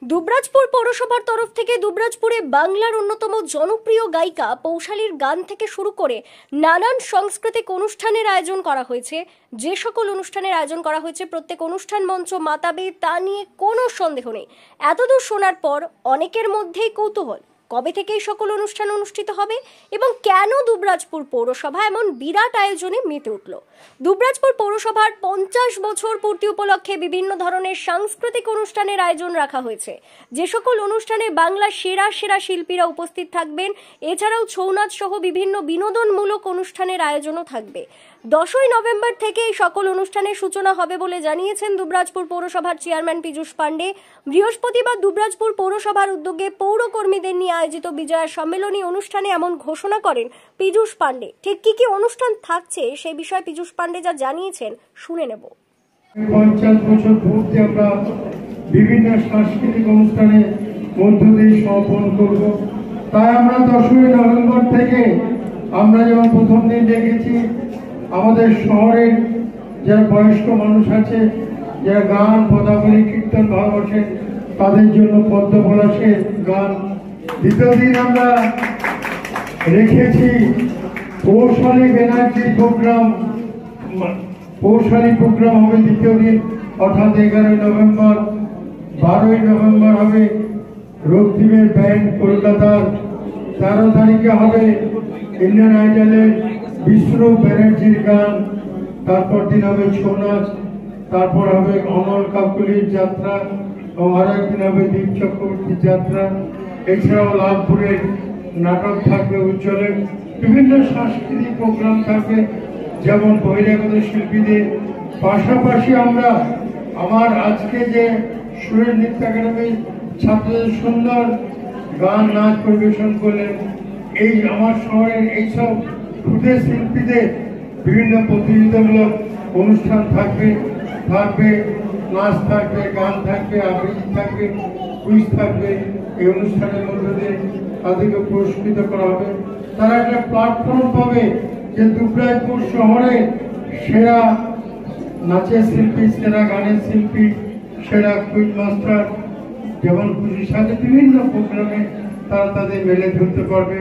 দুবরাজপুর পৌরসভার তরফ থেকে দুবরাজপুরে বাংলার অন্যতম জনপ্রিয় গায়িকা পৌশালীর গান থেকে শুরু করে নানান সাংস্কৃতিক অনুষ্ঠানের আয়োজন করা হয়েছে। যে সকল অনুষ্ঠানের আয়োজন করা হয়েছে প্রত্যেক অনুষ্ঠান মঞ্চ মাতাবে তা নিয়ে কোনো সন্দেহ নেই। এতদূর শোনার পর অনেকের মধ্যেই কৌতূহল, কবে থেকে এই সকল অনুষ্ঠান অনুষ্ঠিত হবে এবং কেন দুবরাজপুর পৌরসভা এমন বিরাট আয়োজনে মেতে উঠল। দুবরাজপুর পৌরসভার 50 বছর পূর্তি উপলক্ষে বিভিন্ন ধরনের সাংস্কৃতিক অনুষ্ঠানের আয়োজন রাখা হয়েছে। যে সকল অনুষ্ঠানে বাংলার সেরা সেরা শিল্পীরা উপস্থিত থাকবেন, এছাড়াও ছৌ নাচ সহ বিভিন্ন বিনোদনমূলক অনুষ্ঠানের আয়োজনও থাকবে। 10ই নভেম্বর থেকে এই সকল অনুষ্ঠানের সূচনা হবে বলে জানিয়েছেন দুবরাজপুর পৌরসভার চেয়ারম্যান পীযূষ পাণ্ডে। বৃহস্পতিবার দুবরাজপুর পৌরসভার উদ্যোগে পৌরকর্মীদের নিয়ে আয়োজিত বিজয়া সম্মেলনী অনুষ্ঠানে এমন ঘোষণা করেন পীযূষ পাণ্ডে। ঠিক কি কি অনুষ্ঠান থাকছে সেই বিষয়ে পীযূষ পাণ্ডে যা জানিয়েছেন শুনে নেব। 50 বছর পূর্তি আমরা বিভিন্ন সাংস্কৃতিক অনুষ্ঠানে মধ্য দিয়ে সমাপন করব। তাই আমরা 10ই নভেম্বর থেকে আমরা যেমন প্রথম দিন দেখেছি আমাদের শহরের যারা বয়স্ক মানুষ আছে, যারা গান পদাবলী কীর্তন ভালোবাসে তাদের জন্য পদ্মপলাশের গান। দ্বিতীয় দিন আমরা রেখেছি পৌশালী ব্যানার্জির প্রোগ্রাম। পৌশালী প্রোগ্রাম হবে দ্বিতীয় দিন, অর্থাৎ 11ই নভেম্বর। 12ই নভেম্বর হবে রক্তিমের ব্যান্ড কলকাতার। 13 তারিখে হবে ইন্ডিয়ান আইডলের বিষ্ণু ব্যানার্জির গান। তারপর দিন হবে ছৌ নাচ, তারপর হবে অমল কাকুলির যাত্রা এবং আর একদিন হবে দীপ চক্রবর্তীর যাত্রা। এছাড়াও লাভপুরের নাটক থাকবে, উজ্জ্বলের বিভিন্ন সাংস্কৃতিক প্রোগ্রাম থাকবে, যেমন বহিরাগত শিল্পীদের। পাশাপাশি আমরা আমার আজকে যে সুরের নৃত্য একাডেমির ছাত্রদের সুন্দর গান নাচ পরিবেশন করলেন, এই আমার শহরের এইসব ক্ষুদে শিল্পীদের বিভিন্ন প্রতিযোগিতামূলক অনুষ্ঠান থাকবে, নাচ থাকবে, গান থাকবে, আবৃত্তি থাকবে, কুইজ থাকবে। এই অনুষ্ঠানের মধ্যে দিয়ে তাদেরকে পুরস্কৃত করা হবে। তারা একটা প্ল্যাটফর্ম পাবে যে দুবরাজপুর শহরে সেরা নাচের শিল্পী, সেরা গানের শিল্পী, সেরা কুইজ মাস্টার যেমন খুশির সাথে বিভিন্ন প্রোগ্রামে তারা তাদের মেলে ধরতে পারবে।